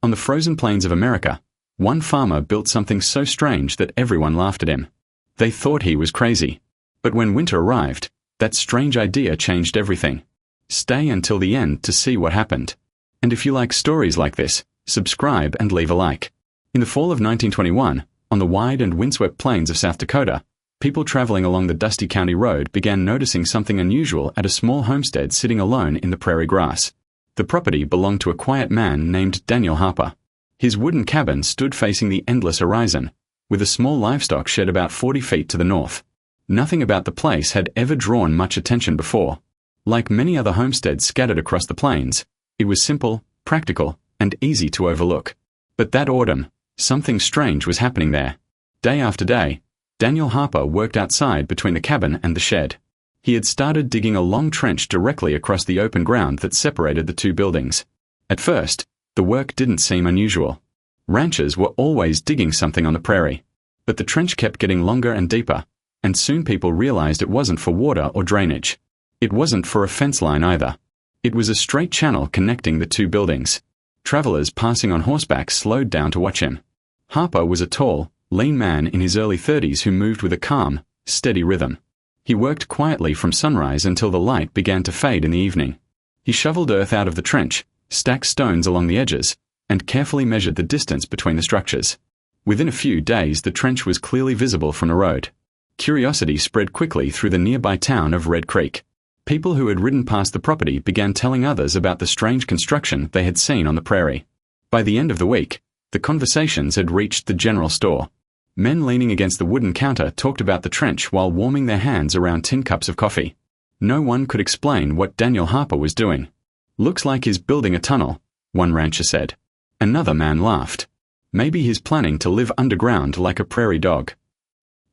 On the frozen plains of America, one farmer built something so strange that everyone laughed at him. They thought he was crazy. But when winter arrived, that strange idea changed everything. Stay until the end to see what happened. And if you like stories like this, subscribe and leave a like. In the fall of 1921, on the wide and windswept plains of South Dakota, people traveling along the dusty county road began noticing something unusual at a small homestead sitting alone in the prairie grass. The property belonged to a quiet man named Daniel Harper. His wooden cabin stood facing the endless horizon, with a small livestock shed about 40 feet to the north. Nothing about the place had ever drawn much attention before. Like many other homesteads scattered across the plains, it was simple, practical, and easy to overlook. But that autumn, something strange was happening there. Day after day, Daniel Harper worked outside between the cabin and the shed. He had started digging a long trench directly across the open ground that separated the two buildings. At first, the work didn't seem unusual. Ranchers were always digging something on the prairie. But the trench kept getting longer and deeper, and soon people realized it wasn't for water or drainage. It wasn't for a fence line either. It was a straight channel connecting the two buildings. Travelers passing on horseback slowed down to watch him. Harper was a tall, lean man in his early 30s who moved with a calm, steady rhythm. He worked quietly from sunrise until the light began to fade in the evening. He shoveled earth out of the trench, stacked stones along the edges, and carefully measured the distance between the structures. Within a few days, the trench was clearly visible from the road. Curiosity spread quickly through the nearby town of Red Creek. People who had ridden past the property began telling others about the strange construction they had seen on the prairie. By the end of the week, the conversations had reached the general store. Men leaning against the wooden counter talked about the trench while warming their hands around tin cups of coffee. No one could explain what Daniel Harper was doing. "Looks like he's building a tunnel," one rancher said. Another man laughed. "Maybe he's planning to live underground like a prairie dog."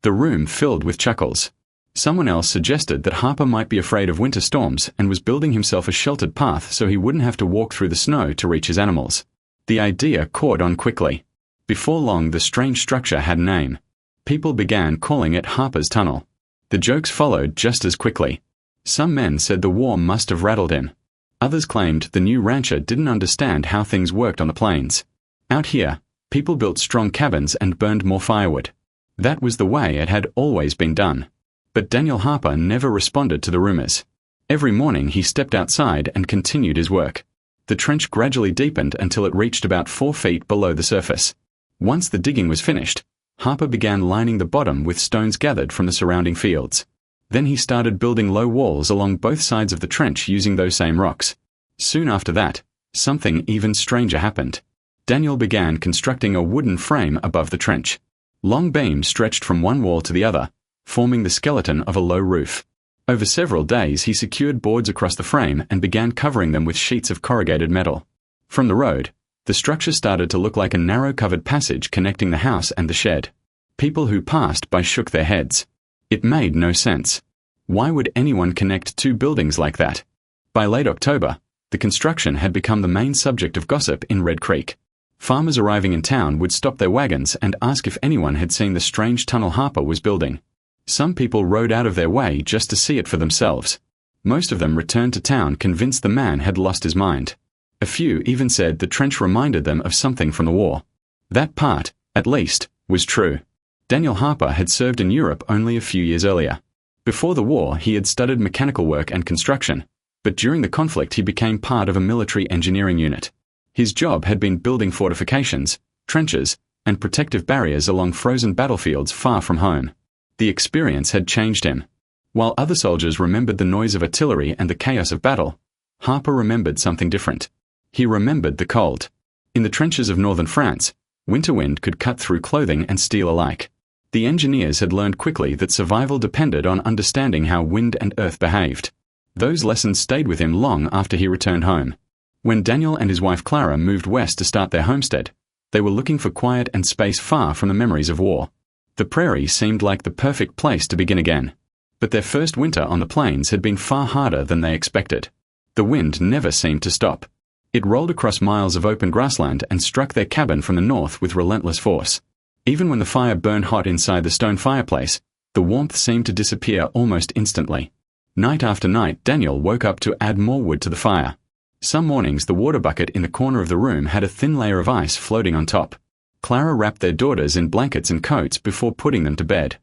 The room filled with chuckles. Someone else suggested that Harper might be afraid of winter storms and was building himself a sheltered path so he wouldn't have to walk through the snow to reach his animals. The idea caught on quickly. Before long, the strange structure had a name. People began calling it Harper's Tunnel. The jokes followed just as quickly. Some men said the war must have rattled him. Others claimed the new rancher didn't understand how things worked on the plains. Out here, people built strong cabins and burned more firewood. That was the way it had always been done. But Daniel Harper never responded to the rumors. Every morning he stepped outside and continued his work. The trench gradually deepened until it reached about 4 feet below the surface. Once the digging was finished, Harper began lining the bottom with stones gathered from the surrounding fields. Then he started building low walls along both sides of the trench using those same rocks. Soon after that, something even stranger happened. Daniel began constructing a wooden frame above the trench. Long beams stretched from one wall to the other, forming the skeleton of a low roof. Over several days he secured boards across the frame and began covering them with sheets of corrugated metal. From the road, the structure started to look like a narrow covered passage connecting the house and the shed. People who passed by shook their heads. It made no sense. Why would anyone connect two buildings like that? By late October, the construction had become the main subject of gossip in Red Creek. Farmers arriving in town would stop their wagons and ask if anyone had seen the strange tunnel Harper was building. Some people rode out of their way just to see it for themselves. Most of them returned to town convinced the man had lost his mind. A few even said the trench reminded them of something from the war. That part, at least, was true. Daniel Harper had served in Europe only a few years earlier. Before the war, he had studied mechanical work and construction, but during the conflict he became part of a military engineering unit. His job had been building fortifications, trenches, and protective barriers along frozen battlefields far from home. The experience had changed him. While other soldiers remembered the noise of artillery and the chaos of battle, Harper remembered something different. He remembered the cold. In the trenches of northern France, winter wind could cut through clothing and steel alike. The engineers had learned quickly that survival depended on understanding how wind and earth behaved. Those lessons stayed with him long after he returned home. When Daniel and his wife Clara moved west to start their homestead, they were looking for quiet and space far from the memories of war. The prairie seemed like the perfect place to begin again. But their first winter on the plains had been far harder than they expected. The wind never seemed to stop. It rolled across miles of open grassland and struck their cabin from the north with relentless force. Even when the fire burned hot inside the stone fireplace, the warmth seemed to disappear almost instantly. Night after night, Daniel woke up to add more wood to the fire. Some mornings the water bucket in the corner of the room had a thin layer of ice floating on top. Clara wrapped their daughters in blankets and coats before putting them to bed.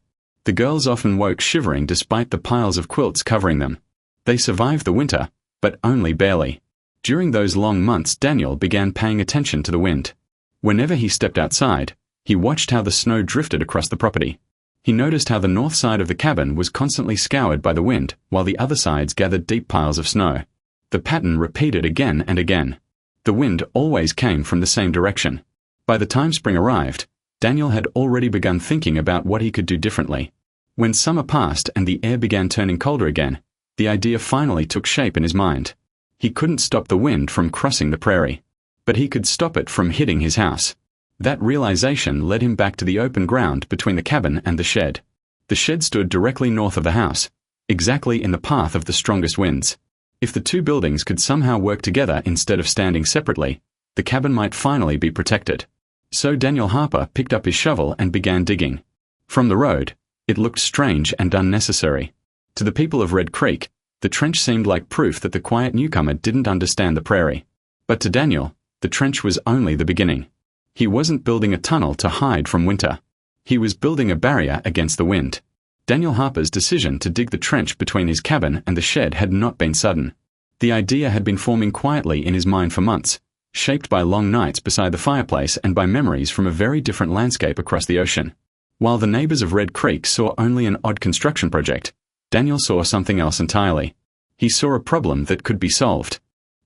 The girls often woke shivering despite the piles of quilts covering them. They survived the winter, but only barely. During those long months Daniel began paying attention to the wind. Whenever he stepped outside, he watched how the snow drifted across the property. He noticed how the north side of the cabin was constantly scoured by the wind, while the other sides gathered deep piles of snow. The pattern repeated again and again. The wind always came from the same direction. By the time spring arrived, Daniel had already begun thinking about what he could do differently. When summer passed and the air began turning colder again, the idea finally took shape in his mind. He couldn't stop the wind from crossing the prairie, but he could stop it from hitting his house. That realization led him back to the open ground between the cabin and the shed. The shed stood directly north of the house, exactly in the path of the strongest winds. If the two buildings could somehow work together instead of standing separately, the cabin might finally be protected. So Daniel Harper picked up his shovel and began digging. From the road, it looked strange and unnecessary. To the people of Red Creek, the trench seemed like proof that the quiet newcomer didn't understand the prairie. But to Daniel, the trench was only the beginning. He wasn't building a tunnel to hide from winter. He was building a barrier against the wind. Daniel Harper's decision to dig the trench between his cabin and the shed had not been sudden. The idea had been forming quietly in his mind for months, shaped by long nights beside the fireplace and by memories from a very different landscape across the ocean. While the neighbors of Red Creek saw only an odd construction project, Daniel saw something else entirely. He saw a problem that could be solved.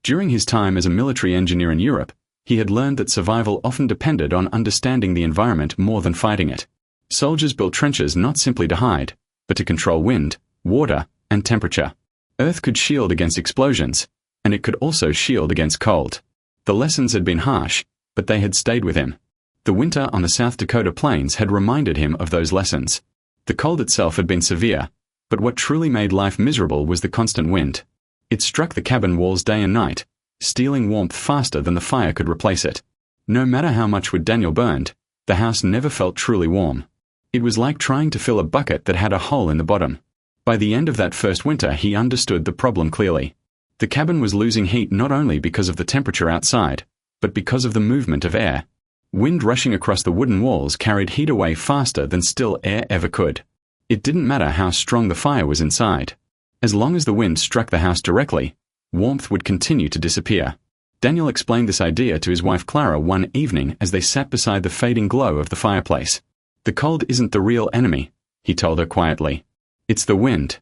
During his time as a military engineer in Europe, he had learned that survival often depended on understanding the environment more than fighting it. Soldiers built trenches not simply to hide, but to control wind, water, and temperature. Earth could shield against explosions, and it could also shield against cold. The lessons had been harsh, but they had stayed with him. The winter on the South Dakota plains had reminded him of those lessons. The cold itself had been severe, but what truly made life miserable was the constant wind. It struck the cabin walls day and night, stealing warmth faster than the fire could replace it. No matter how much wood Daniel burned, the house never felt truly warm. It was like trying to fill a bucket that had a hole in the bottom. By the end of that first winter he understood the problem clearly. The cabin was losing heat not only because of the temperature outside, but because of the movement of air. Wind rushing across the wooden walls carried heat away faster than still air ever could. It didn't matter how strong the fire was inside. As long as the wind struck the house directly, warmth would continue to disappear. Daniel explained this idea to his wife Clara one evening as they sat beside the fading glow of the fireplace. "The cold isn't the real enemy," he told her quietly. "It's the wind."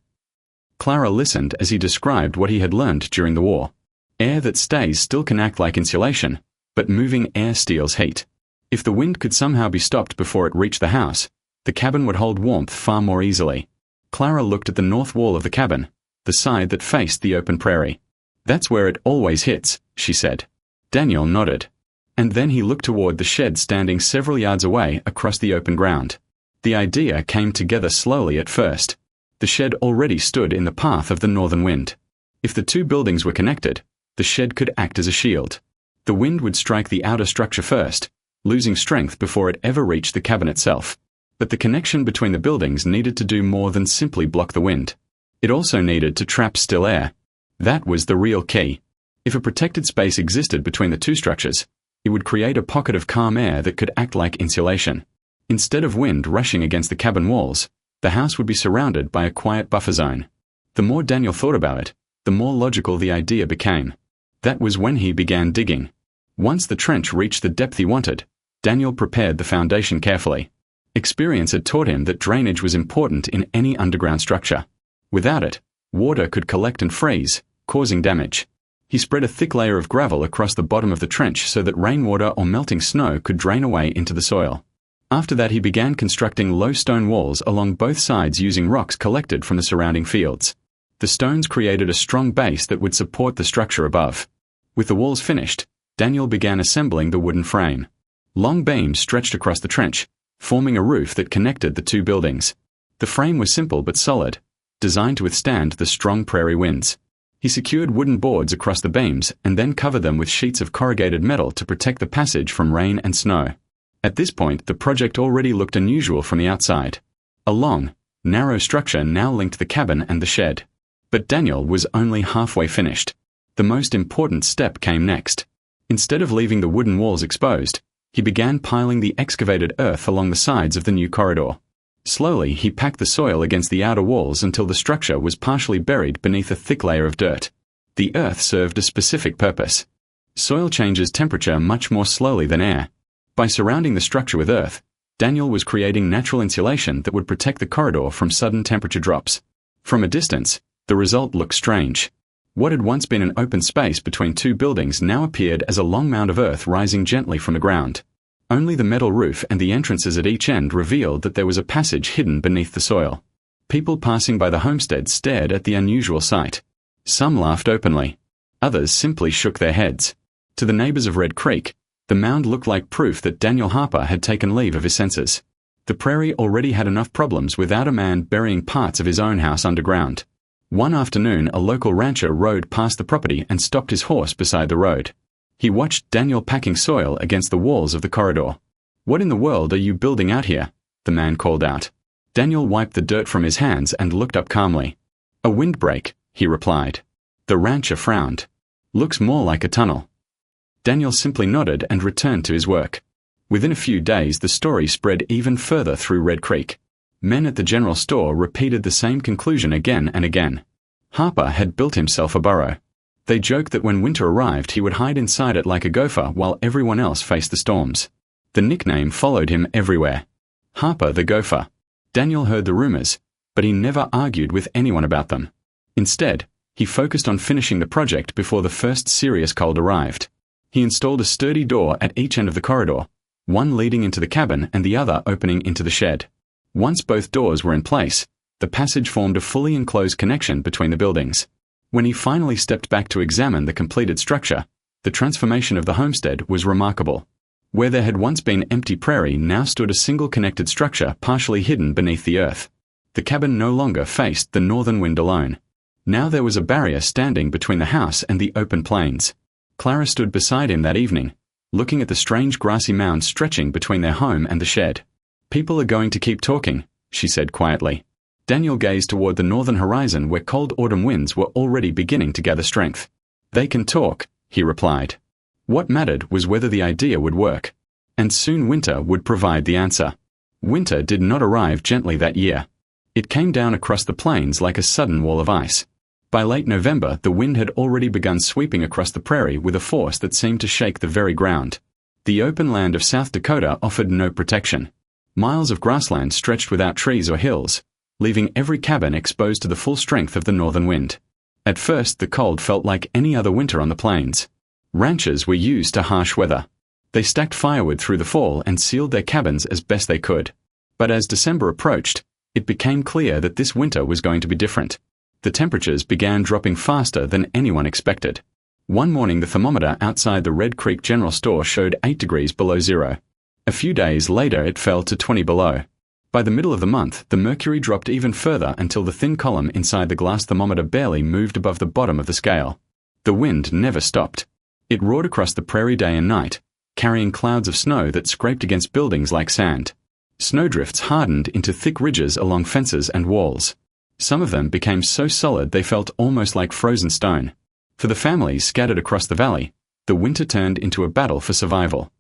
Clara listened as he described what he had learned during the war. Air that stays still can act like insulation, but moving air steals heat. If the wind could somehow be stopped before it reached the house, the cabin would hold warmth far more easily. Clara looked at the north wall of the cabin, the side that faced the open prairie. "That's where it always hits," she said. Daniel nodded. And then he looked toward the shed standing several yards away across the open ground. The idea came together slowly at first. The shed already stood in the path of the northern wind. If the two buildings were connected, the shed could act as a shield. The wind would strike the outer structure first, losing strength before it ever reached the cabin itself. But the connection between the buildings needed to do more than simply block the wind. It also needed to trap still air. That was the real key. If a protected space existed between the two structures, it would create a pocket of calm air that could act like insulation. Instead of wind rushing against the cabin walls, the house would be surrounded by a quiet buffer zone. The more Daniel thought about it, the more logical the idea became. That was when he began digging. Once the trench reached the depth he wanted, Daniel prepared the foundation carefully. Experience had taught him that drainage was important in any underground structure. Without it, water could collect and freeze, causing damage. He spread a thick layer of gravel across the bottom of the trench so that rainwater or melting snow could drain away into the soil. After that he began constructing low stone walls along both sides using rocks collected from the surrounding fields. The stones created a strong base that would support the structure above. With the walls finished, Daniel began assembling the wooden frame. Long beams stretched across the trench, forming a roof that connected the two buildings. The frame was simple but solid, designed to withstand the strong prairie winds. He secured wooden boards across the beams and then covered them with sheets of corrugated metal to protect the passage from rain and snow. At this point, the project already looked unusual from the outside. A long, narrow structure now linked the cabin and the shed. But Daniel was only halfway finished. The most important step came next. Instead of leaving the wooden walls exposed, he began piling the excavated earth along the sides of the new corridor. Slowly, he packed the soil against the outer walls until the structure was partially buried beneath a thick layer of dirt. The earth served a specific purpose. Soil changes temperature much more slowly than air. By surrounding the structure with earth, Daniel was creating natural insulation that would protect the corridor from sudden temperature drops. From a distance, the result looked strange. What had once been an open space between two buildings now appeared as a long mound of earth rising gently from the ground. Only the metal roof and the entrances at each end revealed that there was a passage hidden beneath the soil. People passing by the homestead stared at the unusual sight. Some laughed openly. Others simply shook their heads. To the neighbors of Red Creek, the mound looked like proof that Daniel Harper had taken leave of his senses. The prairie already had enough problems without a man burying parts of his own house underground. One afternoon, a local rancher rode past the property and stopped his horse beside the road. He watched Daniel packing soil against the walls of the corridor. "What in the world are you building out here?" the man called out. Daniel wiped the dirt from his hands and looked up calmly. "A windbreak," he replied. The rancher frowned. "Looks more like a tunnel." Daniel simply nodded and returned to his work. Within a few days, the story spread even further through Red Creek. Men at the general store repeated the same conclusion again and again. Harper had built himself a burrow. They joked that when winter arrived, he would hide inside it like a gopher while everyone else faced the storms. The nickname followed him everywhere. Harper the Gopher. Daniel heard the rumors, but he never argued with anyone about them. Instead, he focused on finishing the project before the first serious cold arrived. He installed a sturdy door at each end of the corridor, one leading into the cabin and the other opening into the shed. Once both doors were in place, the passage formed a fully enclosed connection between the buildings. When he finally stepped back to examine the completed structure, the transformation of the homestead was remarkable. Where there had once been empty prairie now stood a single connected structure partially hidden beneath the earth. The cabin no longer faced the northern wind alone. Now there was a barrier standing between the house and the open plains. Clara stood beside him that evening, looking at the strange grassy mound stretching between their home and the shed. "People are going to keep talking," she said quietly. Daniel gazed toward the northern horizon where cold autumn winds were already beginning to gather strength. "They can talk," he replied. What mattered was whether the idea would work. And soon winter would provide the answer. Winter did not arrive gently that year. It came down across the plains like a sudden wall of ice. By late November, the wind had already begun sweeping across the prairie with a force that seemed to shake the very ground. The open land of South Dakota offered no protection. Miles of grassland stretched without trees or hills, leaving every cabin exposed to the full strength of the northern wind. At first, the cold felt like any other winter on the plains. Ranchers were used to harsh weather. They stacked firewood through the fall and sealed their cabins as best they could. But as December approached, it became clear that this winter was going to be different. The temperatures began dropping faster than anyone expected. One morning, the thermometer outside the Red Creek General Store showed 8 degrees below zero. A few days later, it fell to 20 below. By the middle of the month, the mercury dropped even further until the thin column inside the glass thermometer barely moved above the bottom of the scale. The wind never stopped. It roared across the prairie day and night, carrying clouds of snow that scraped against buildings like sand. Snowdrifts hardened into thick ridges along fences and walls. Some of them became so solid they felt almost like frozen stone. For the families scattered across the valley, the winter turned into a battle for survival.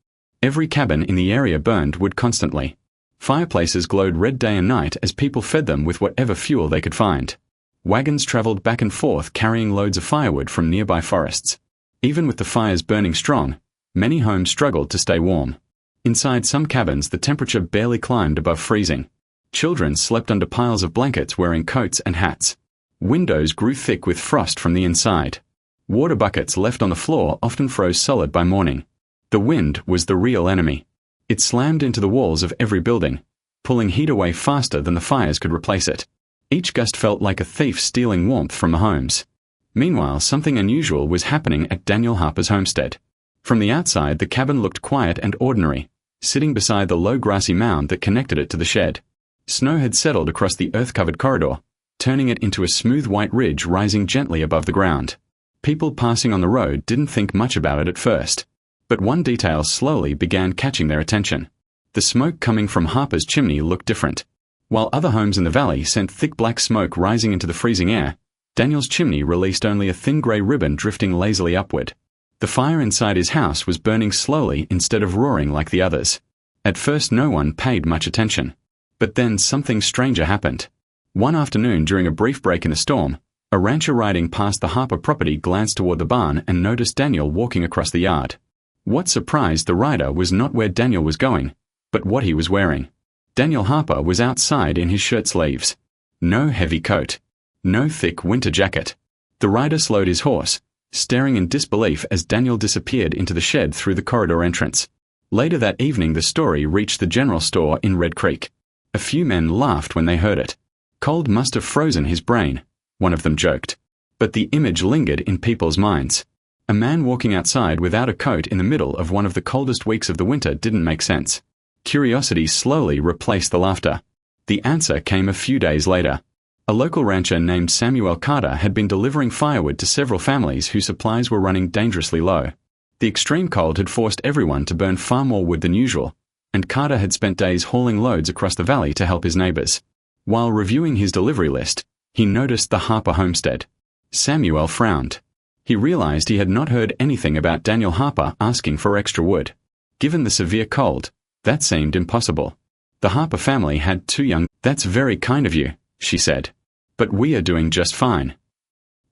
Every cabin in the area burned wood constantly. Fireplaces glowed red day and night as people fed them with whatever fuel they could find. Wagons traveled back and forth carrying loads of firewood from nearby forests. Even with the fires burning strong, many homes struggled to stay warm. Inside some cabins, the temperature barely climbed above freezing. Children slept under piles of blankets wearing coats and hats. Windows grew thick with frost from the inside. Water buckets left on the floor often froze solid by morning. The wind was the real enemy. It slammed into the walls of every building, pulling heat away faster than the fires could replace it. Each gust felt like a thief stealing warmth from the homes. Meanwhile, something unusual was happening at Daniel Harper's homestead. From the outside, the cabin looked quiet and ordinary, sitting beside the low grassy mound that connected it to the shed. Snow had settled across the earth-covered corridor, turning it into a smooth white ridge rising gently above the ground. People passing on the road didn't think much about it at first. But one detail slowly began catching their attention. The smoke coming from Harper's chimney looked different. While other homes in the valley sent thick black smoke rising into the freezing air, Daniel's chimney released only a thin grey ribbon drifting lazily upward. The fire inside his house was burning slowly instead of roaring like the others. At first no one paid much attention. But then something stranger happened. One afternoon during a brief break in the storm, a rancher riding past the Harper property glanced toward the barn and noticed Daniel walking across the yard. What surprised the rider was not where Daniel was going, but what he was wearing. Daniel Harper was outside in his shirt sleeves. No heavy coat. No thick winter jacket. The rider slowed his horse, staring in disbelief as Daniel disappeared into the shed through the corridor entrance. Later that evening the story reached the general store in Red Creek. A few men laughed when they heard it. Cold must have frozen his brain, one of them joked. But the image lingered in people's minds. A man walking outside without a coat in the middle of one of the coldest weeks of the winter didn't make sense. Curiosity slowly replaced the laughter. The answer came a few days later. A local rancher named Samuel Carter had been delivering firewood to several families whose supplies were running dangerously low. The extreme cold had forced everyone to burn far more wood than usual, and Carter had spent days hauling loads across the valley to help his neighbors. While reviewing his delivery list, he noticed the Harper homestead. Samuel frowned. He realized he had not heard anything about Daniel Harper asking for extra wood. Given the severe cold, that seemed impossible. The Harper family had 2 young. "That's very kind of you," she said. "But we are doing just fine."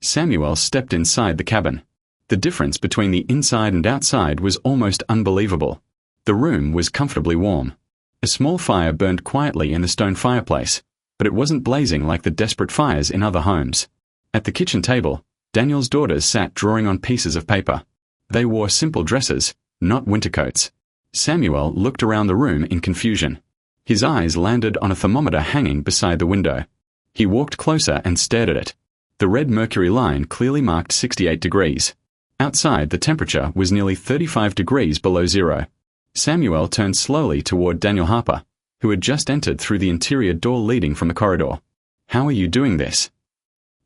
Samuel stepped inside the cabin. The difference between the inside and outside was almost unbelievable. The room was comfortably warm. A small fire burned quietly in the stone fireplace, but it wasn't blazing like the desperate fires in other homes. At the kitchen table, Daniel's daughters sat drawing on pieces of paper. They wore simple dresses, not winter coats. Samuel looked around the room in confusion. His eyes landed on a thermometer hanging beside the window. He walked closer and stared at it. The red mercury line clearly marked 68 degrees. Outside, the temperature was nearly 35 degrees below zero. Samuel turned slowly toward Daniel Harper, who had just entered through the interior door leading from the corridor. "How are you doing this?"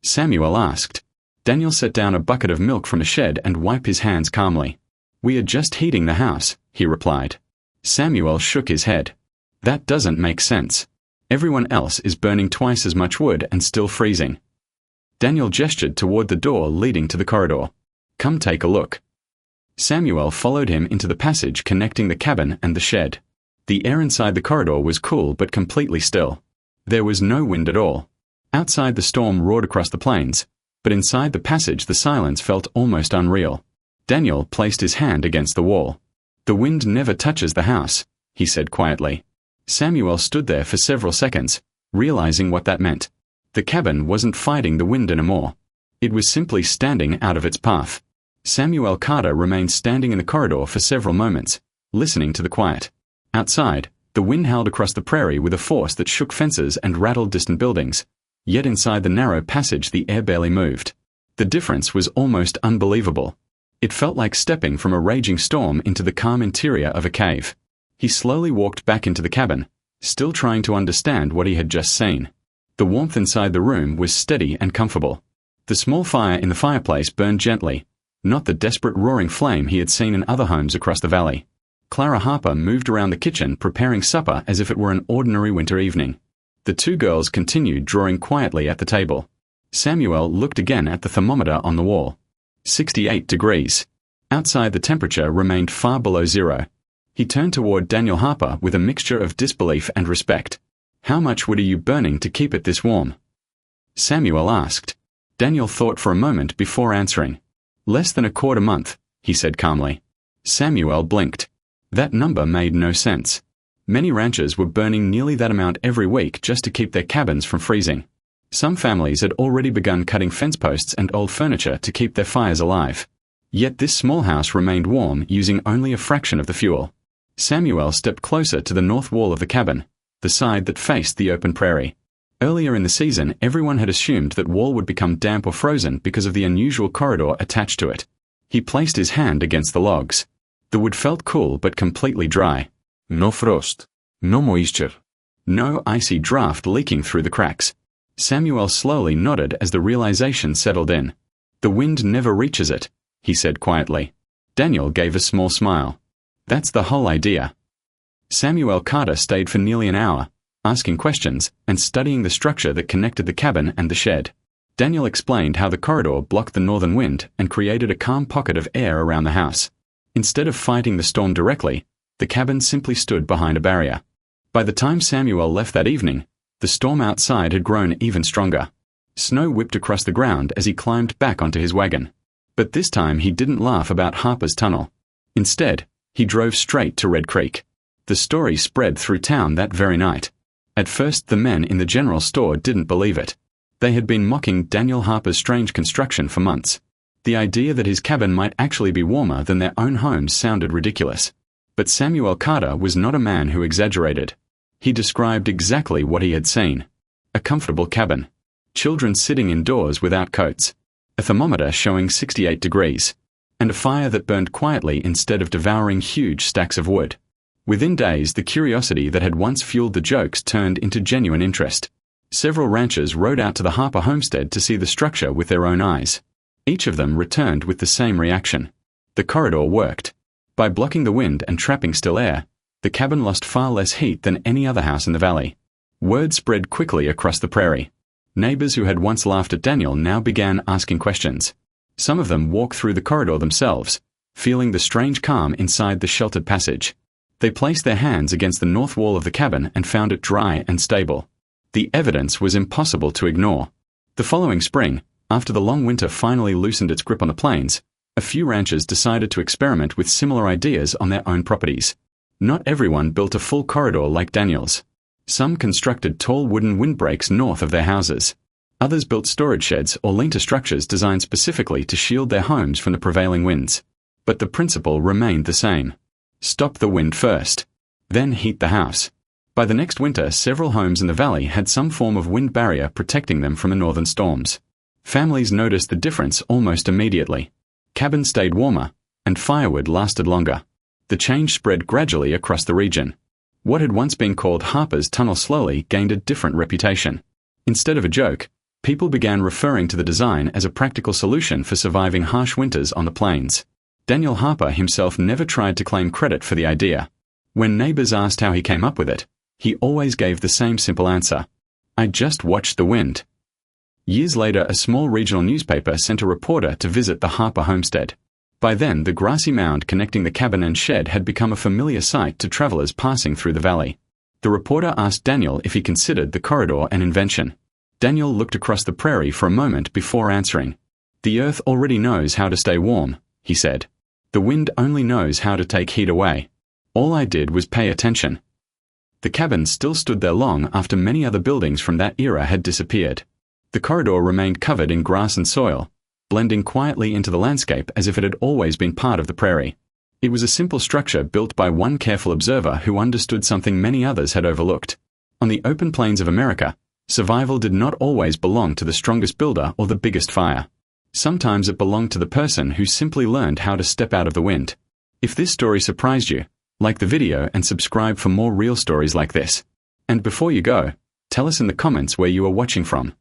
Samuel asked. Daniel set down a bucket of milk from a shed and wiped his hands calmly. "We are just heating the house," he replied. Samuel shook his head. "That doesn't make sense. Everyone else is burning twice as much wood and still freezing." Daniel gestured toward the door leading to the corridor. "Come take a look." Samuel followed him into the passage connecting the cabin and the shed. The air inside the corridor was cool but completely still. There was no wind at all. Outside the storm roared across the plains, but inside the passage the silence felt almost unreal. Daniel placed his hand against the wall. "The wind never touches the house," he said quietly. Samuel stood there for several seconds, realizing what that meant. The cabin wasn't fighting the wind anymore. It was simply standing out of its path. Samuel Carter remained standing in the corridor for several moments, listening to the quiet. Outside, the wind howled across the prairie with a force that shook fences and rattled distant buildings. Yet inside the narrow passage the air barely moved. The difference was almost unbelievable. It felt like stepping from a raging storm into the calm interior of a cave. He slowly walked back into the cabin, still trying to understand what he had just seen. The warmth inside the room was steady and comfortable. The small fire in the fireplace burned gently, not the desperate roaring flame he had seen in other homes across the valley. Clara Harper moved around the kitchen preparing supper as if it were an ordinary winter evening. The 2 girls continued drawing quietly at the table. Samuel looked again at the thermometer on the wall. 68 degrees. Outside the temperature remained far below zero. He turned toward Daniel Harper with a mixture of disbelief and respect. "How much wood are you burning to keep it this warm?" Samuel asked. Daniel thought for a moment before answering. "Less than a quarter month," he said calmly. Samuel blinked. That number made no sense. Many ranchers were burning nearly that amount every week just to keep their cabins from freezing. Some families had already begun cutting fence posts and old furniture to keep their fires alive. Yet this small house remained warm using only a fraction of the fuel. Samuel stepped closer to the north wall of the cabin, the side that faced the open prairie. Earlier in the season, everyone had assumed that wall would become damp or frozen because of the unusual corridor attached to it. He placed his hand against the logs. The wood felt cool but completely dry. No frost. No moisture. No icy draft leaking through the cracks. Samuel slowly nodded as the realization settled in. "The wind never reaches it," he said quietly. Daniel gave a small smile. "That's the whole idea." Samuel Carter stayed for nearly an hour, asking questions and studying the structure that connected the cabin and the shed. Daniel explained how the corridor blocked the northern wind and created a calm pocket of air around the house. Instead of fighting the storm directly, the cabin simply stood behind a barrier. By the time Samuel left that evening, the storm outside had grown even stronger. Snow whipped across the ground as he climbed back onto his wagon. But this time he didn't laugh about Harper's Tunnel. Instead, he drove straight to Red Creek. The story spread through town that very night. At first, the men in the general store didn't believe it. They had been mocking Daniel Harper's strange construction for months. The idea that his cabin might actually be warmer than their own homes sounded ridiculous. But Samuel Carter was not a man who exaggerated. He described exactly what he had seen. A comfortable cabin. Children sitting indoors without coats. A thermometer showing 68 degrees. And a fire that burned quietly instead of devouring huge stacks of wood. Within days, the curiosity that had once fueled the jokes turned into genuine interest. Several ranchers rode out to the Harper homestead to see the structure with their own eyes. Each of them returned with the same reaction. The corridor worked. By blocking the wind and trapping still air, the cabin lost far less heat than any other house in the valley. Word spread quickly across the prairie. Neighbors who had once laughed at Daniel now began asking questions. Some of them walked through the corridor themselves, feeling the strange calm inside the sheltered passage. They placed their hands against the north wall of the cabin and found it dry and stable. The evidence was impossible to ignore. The following spring, after the long winter finally loosened its grip on the plains, a few ranchers decided to experiment with similar ideas on their own properties. Not everyone built a full corridor like Daniel's. Some constructed tall wooden windbreaks north of their houses. Others built storage sheds or lean-to structures designed specifically to shield their homes from the prevailing winds. But the principle remained the same. Stop the wind first. Then heat the house. By the next winter, several homes in the valley had some form of wind barrier protecting them from the northern storms. Families noticed the difference almost immediately. Cabins stayed warmer, and firewood lasted longer. The change spread gradually across the region. What had once been called Harper's Tunnel slowly gained a different reputation. Instead of a joke, people began referring to the design as a practical solution for surviving harsh winters on the plains. Daniel Harper himself never tried to claim credit for the idea. When neighbors asked how he came up with it, he always gave the same simple answer. I just watched the wind. Years later, a small regional newspaper sent a reporter to visit the Harper homestead. By then, the grassy mound connecting the cabin and shed had become a familiar sight to travelers passing through the valley. The reporter asked Daniel if he considered the corridor an invention. Daniel looked across the prairie for a moment before answering. The earth already knows how to stay warm, he said. The wind only knows how to take heat away. All I did was pay attention. The cabin still stood there long after many other buildings from that era had disappeared. The corridor remained covered in grass and soil, blending quietly into the landscape as if it had always been part of the prairie. It was a simple structure built by one careful observer who understood something many others had overlooked. On the open plains of America, survival did not always belong to the strongest builder or the biggest fire. Sometimes it belonged to the person who simply learned how to step out of the wind. If this story surprised you, like the video and subscribe for more real stories like this. And before you go, tell us in the comments where you are watching from.